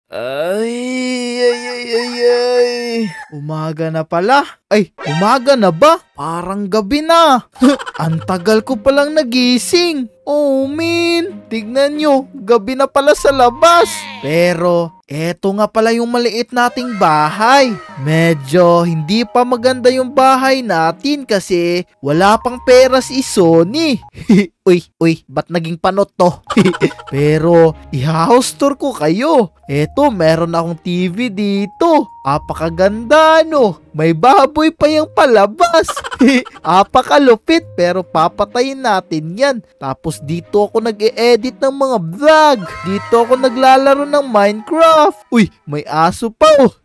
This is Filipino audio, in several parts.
Ay. Umaga na pala. Ay, umaga na ba? Parang gabi na. Ang tagal ko palang nagising. Oh, man. Tignan nyo, gabi na pala sa labas. Pero, eto nga pala yung maliit nating bahay. Medyo hindi pa maganda yung bahay natin kasi wala pang pera si Sony. Uy, ba't naging panot to? Pero, i-house tour ko kayo. Eto, meron akong TV dito. Apakaganda, no? May baboy pa yung palabas. Apakalupit, pero papatayin natin yan. Tapos dito ako nag-e-edit ng mga vlog. Dito ako naglalaro ng Minecraft. Uy, may aso pa oh.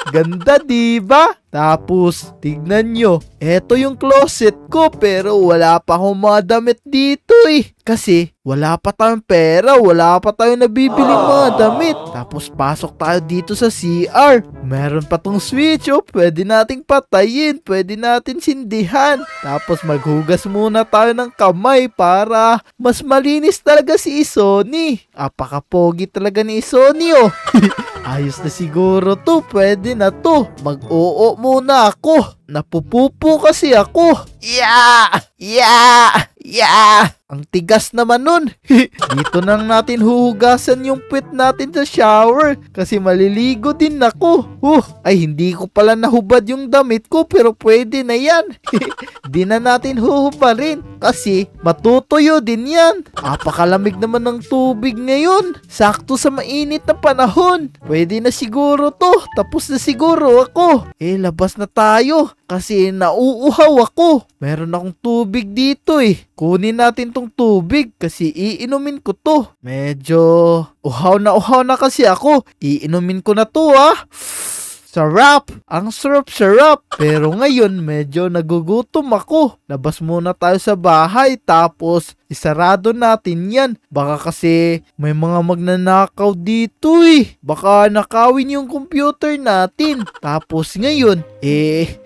Ganda, diba? Tapos, tignan nyo, eto yung closet ko pero wala pa akong mga damit dito eh. Kasi, wala pa tayong pera, wala pa tayong nabibili mga damit. Tapos, pasok tayo dito sa CR. Meron pa tong switch oh, pwede nating patayin, pwede natin sindihan. Tapos, maghugas muna tayo ng kamay para mas malinis talaga si Sony. Apakapogi talaga ni Sony oh. Ayos na siguro to, pwede na to. Mag-oo muna ako. Napupupo kasi ako. Yeah! Ang tigas naman nun. Dito nang natin huhugasan yung puwet natin sa shower. Kasi maliligo din ako. Ay hindi ko pala nahubad yung damit ko pero pwede na yan. Di na natin huhubarin. Kasi matutuyo din yan. Apakalamig naman ng tubig ngayon. Sakto sa mainit na panahon. Pwede na siguro to. Tapos na siguro ako. Labas na tayo. Kasi nauuhaw ako. Meron akong tubig dito eh. Kunin natin tong tubig kasi iinumin ko to. Medyo uhaw na kasi ako. Iinumin ko na to ah. Sarap! Ang sarap-sarap! Pero ngayon medyo nagugutom ako. Labas muna tayo sa bahay tapos isarado natin yan. Baka kasi may mga magnanakaw dito eh. Baka nakawin yung computer natin. Tapos ngayon,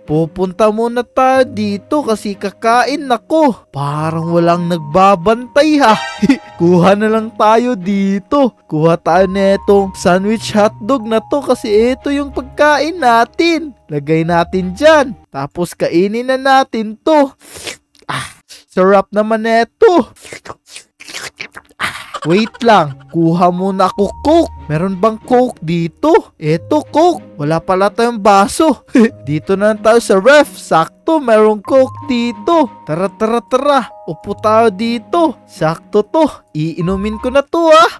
pupunta muna tayo dito kasi kakain ako. Parang walang nagbabantay ha. Kuha na lang tayo dito. Kuha tayo netong sandwich hotdog na to kasi ito yung pagkain natin. Lagay natin dyan. Tapos kainin na natin to. Sarap naman neto. Wait lang, kuha muna ako Coke. Meron bang Coke dito? Eto Coke, wala pala tayong baso. Dito na tayo sa ref. Sakto, merong Coke dito. Tara. Upo tayo dito. Sakto to, iinumin ko na to ah.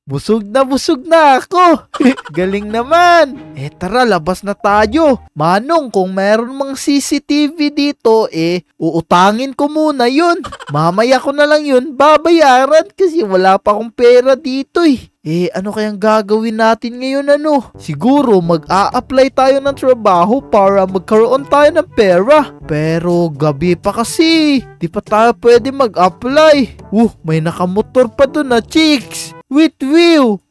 Busog na ako. Galing naman. Tara, labas na tayo. Manong, kung meron mang CCTV dito, uutangin ko muna yun. Mamaya ko na lang yun babayaran kasi wala pa akong pera dito eh. Ano kayang gagawin natin ngayon ano? Siguro mag-a-apply tayo ng trabaho para magkaroon tayo ng pera. Pero gabi pa kasi. Di pa tayo pwede mag-apply. May nakamotor pa dun na chicks. With Will.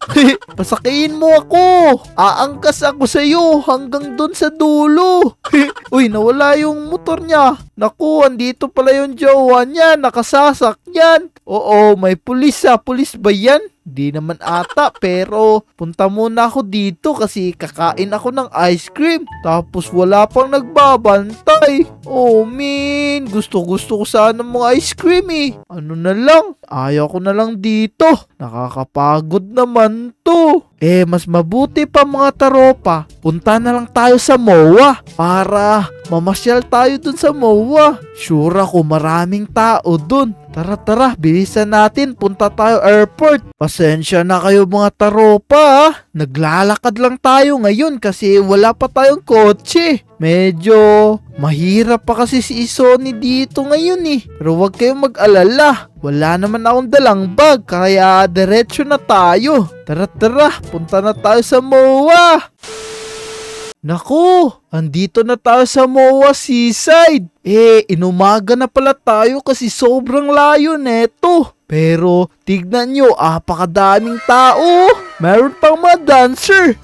Pasakiin mo ako. Aangkas ako sa'yo hanggang dun sa dulo. Uy, nawala yung motor niya. Naku, andito pala yung jowa niya. Nakasasak yan. Oo, may pulis ah. Pulis ba yan? Di naman ata, pero punta muna ako dito kasi kakain ako ng ice cream. Tapos wala pang nagbabantay. Oh man, gusto ko sana mga ice cream eh. Ano na lang, ayaw ko na lang dito. Nakakapagod naman to. Mas mabuti pa mga taropa. Punta na lang tayo sa MOA para mamasyal tayo dun sa MOA. Sure ako maraming tao dun. Tara, bilisan natin. Punta tayo airport. Pasensya na kayo mga taropa ah. Naglalakad lang tayo ngayon kasi wala pa tayong kotse. Medyo mahirap pa kasi si Sony dito ngayon eh. Pero huwag kayong mag-alala. Wala naman akong dalang bag kaya diretso na tayo. Tara, punta na tayo sa MOA. Naku, andito na tayo sa MOA Seaside. Inumaga na pala tayo kasi sobrang layo neto. Pero tignan nyo, apakadaming tao. Meron pang mga dancer.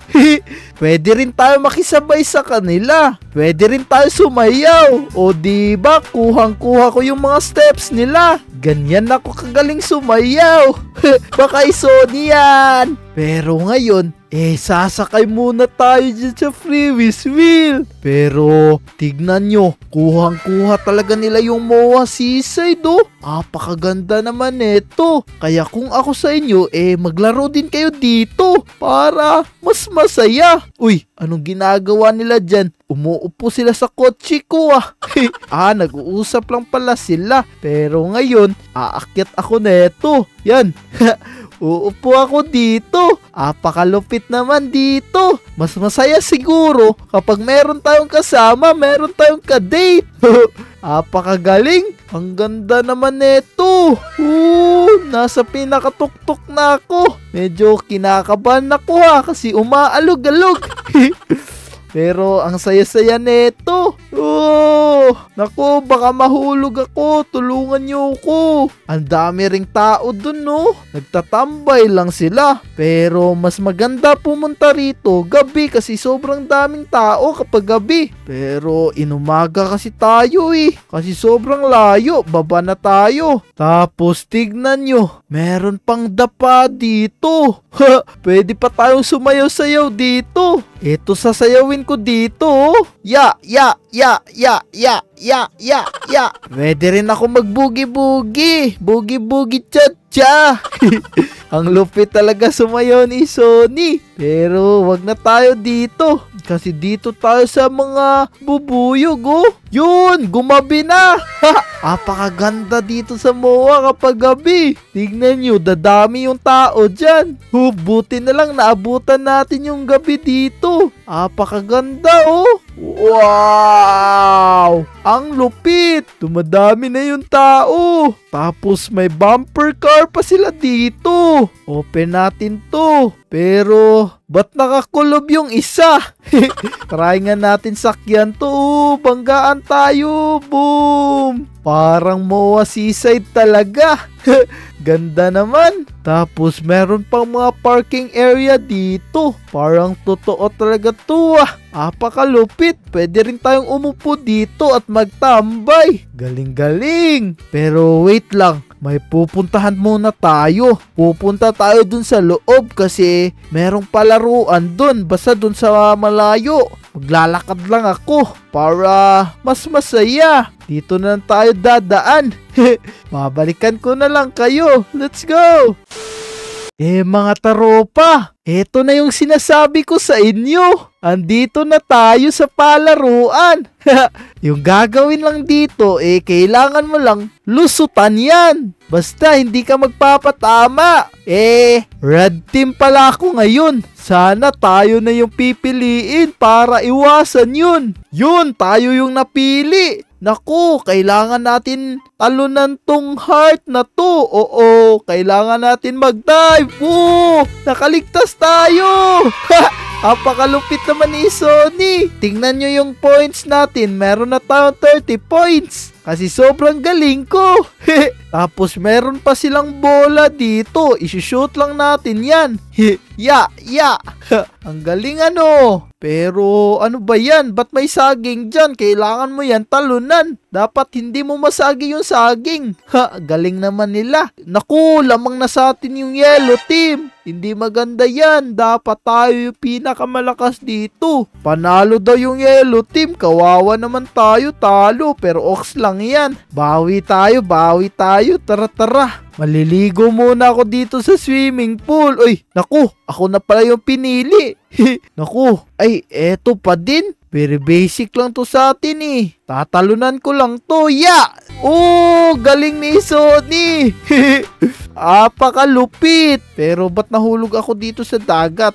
Pwede rin tayo makisabay sa kanila. Pwede rin tayo sumayaw. O diba, kuhang-kuha ko yung mga steps nila. Ganyan ako kagaling sumayaw. Baka isoni yan. Pero ngayon, sasakay muna tayo dyan sa Freebies wheel. Pero, tignan nyo, kuhang-kuha talaga nila yung MOA Seaside, oh. Apakaganda naman neto. Kaya kung ako sa inyo, maglaro din kayo dito para mas masaya. Uy, anong ginagawa nila dyan? Umuupo sila sa kotse ko, ah. Nag-uusap lang pala sila. Pero ngayon, aakyat ako neto. Yan. Uupo ako dito. Apakalupit naman dito. Mas masaya siguro kapag meron tayong kasama, meron tayong ka-date. Apakagaling. Ang ganda naman neto. Nasa pinakatuktok na ako. Medyo kinakabahan ako kasi umaalog-alog. Pero ang saya-saya neto. Naku, baka mahulog ako. Tulungan niyo ako. Ang dami ring tao dun, no? Nagtatambay lang sila. Pero mas maganda pumunta rito gabi kasi sobrang daming tao kapag gabi. Pero inumaga kasi tayo kasi sobrang layo. Baba na tayo. Tapos tignan nyo. Meron pang dapa dito. Pwede pa tayong sumayaw-sayaw dito. Ito sasayawin ko dito. Ya. Pwede rin ako mag-boogie-boogie. Boogie-boogie cha-cha. Ang lupit talaga sumayaw ni Sony. Pero wag na tayo dito. Kasi dito tayo sa mga bubuyog, oh. Yun, gumabi na. Apakaganda dito sa MOA kapag gabi. Tignan nyo, dadami yung tao dyan. Buti na lang naabutan natin yung gabi dito. Apakaganda, oh. Wow! Ang lupit. Dumadami na yung tao. Tapos may bumper car pa sila dito. Open natin to. Pero, ba't nakakulob yung isa? Try nga natin sakyan to. Banggaan tayo. Boom! Parang MOA Seaside talaga. Ganda naman. Tapos meron pang mga parking area dito. Parang totoo talaga to. Apakalupit. Pwede rin tayong umupo dito at magtambay. Galing-galing. Pero wait lang. May pupuntahan muna tayo. Pupunta tayo dun sa loob kasi merong palaruan dun. Basta dun sa malayo. Maglalakad lang ako para mas masaya. Dito na lang tayo dadaan. Mabalikan ko na lang kayo. Let's go! Mga taropa, eto na yung sinasabi ko sa inyo. Andito na tayo sa palaruan. Yung gagawin lang dito, kailangan mo lang lusutan yan. Basta hindi ka magpapatama. Red team pala ako ngayon. Sana tayo na yung pipiliin para iwasan yun. Yun, tayo yung napili. Naku, kailangan natin talunan tong heart na to. Oo, kailangan natin mag-dive. Nakaligtas tayo. Apakalupit naman ni Sony. Tingnan nyo yung points natin. Meron na tayong 30 points. Kasi sobrang galing ko. Tapos meron pa silang bola dito. Isushoot lang natin yan. Ang galing ano. Pero ano ba yan? Ba't may saging dyan? Kailangan mo yan talunan. Dapat hindi mo masagi yung saging. Galing naman nila. Naku, lamang na sa atin yung yellow team. Hindi maganda yan. Dapat tayo yung pinakamalakas dito. Panalo daw yung yellow team. Kawawa naman tayo, talo. Pero ox lang yan. Bawi tayo. Tara. Maliligo muna ako dito sa swimming pool. Uy, naku, ako na pala yung pinili. Naku, eto pa din. Very basic lang to sa atin Tatalunan ko lang to. Galing ni Sony. Apakalupit. Pero ba't nahulog ako dito sa dagat?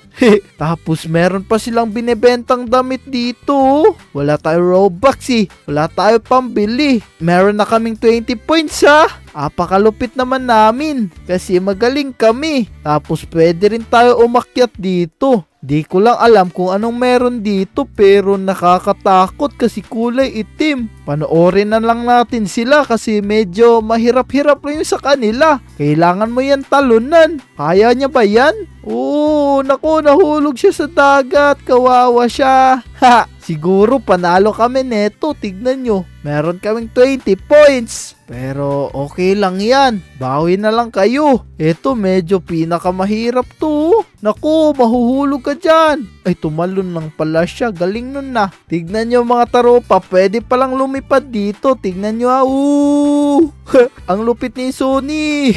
Tapos meron pa silang binebentang damit dito. Wala tayo Robux Wala tayo pambili. Meron na kaming 20 points Apakalupit naman namin. Kasi magaling kami. Tapos pwede rin tayo umakyat dito. Di ko lang alam kung anong meron dito pero nakakatakot kasi kulay itim. team. Panoorin na lang natin sila kasi medyo mahirap-hirap lang yung sa kanila. Kailangan mo yan talunan. Kaya niya ba yan? Oo, naku, nahulog siya sa dagat. Kawawa siya. Ha! Siguro panalo kami neto. Tignan nyo. Meron kaming 20 points. Pero okay lang yan. Bawi na lang kayo. Ito medyo pinakamahirap to. Naku, mahuhulog ka dyan. Ay, tumalon lang pala siya. Galing nun na. Tignan nyo mga taropa. Pwede palang lumipad dito. Tignan nyo ha. Ang lupit ni Sony.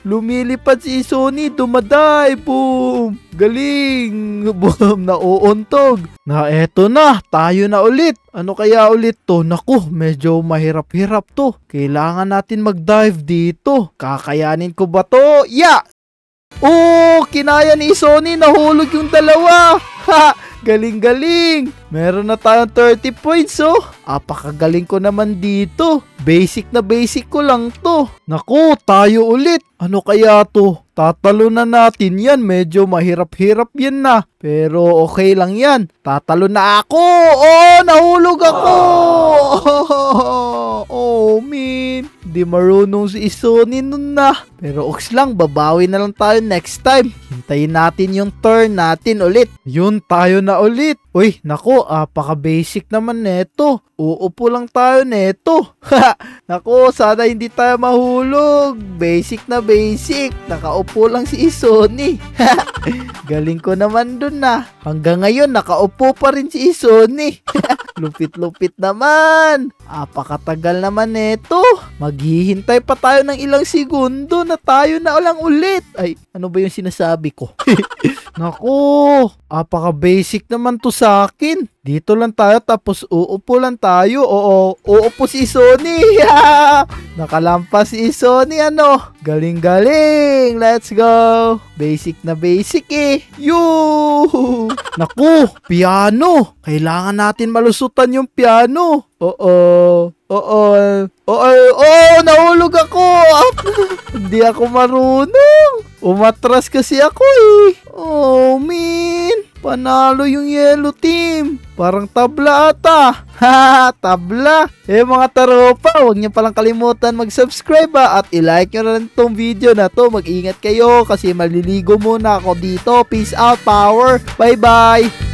Lumilipad si Sony. Dumaday. Boom. Galing. Boom. Nauuntog. Na eto na. Tayo na ulit. Ano kaya ulit to? Naku, medyo mahirap-hirap to. Kailangan natin mag-dive dito. Kakayanin ko ba to? Yeah! Oh, kinaya ni Sony. Nahulog yung dalawa. Ha! Galing-galing. Meron na tayong 30 points, oh. Apakagaling ko naman dito. Basic na basic ko lang to. Naku, tayo ulit. Ano kaya to? Tatalo na natin yan. Medyo mahirap-hirap yan na. Pero okay lang yan. Tatalo na ako. Oh, nahulog ako. Oh, man. Di marunong si Sony nun na. Pero oks lang, babawi na lang tayo next time. Hintayin natin yung turn natin ulit. Yun, tayo na ulit. Uy, naku, apaka-basic naman neto. Uupo lang tayo neto. Naku, sana hindi tayo mahulog. Basic na basic. Nakaupo lang si Sony. Galing ko naman dun na. Hanggang ngayon, nakaupo pa rin si Sony. Lupit-lupit naman. Apakatagal naman neto. Maghihintay pa tayo ng ilang segundo na tayo na ulang ulit. Ay, ano ba yung sinasabi ko? Naku, apaka-basic naman to sa akin. Dito lang tayo tapos uupo lang tayo. Oo, uupo si Sony. Nakalampas si Sony, ano? Galing-galing. Let's go. Basic na basic eh. Yoo! Naku, piano. Kailangan natin malusutan yung piano. Oo. Nahulog ako. Hindi ako marunong. Umatras kasi ako eh. Oh, man. Panalo yung yellow team. Parang tabla ata. Ha, tabla. Mga taropa, huwag niyo palang kalimutan mag-subscribe at i-like nyo na rin tong video na to. Mag-ingat kayo kasi maliligo muna ako dito. Peace out, power. Bye-bye.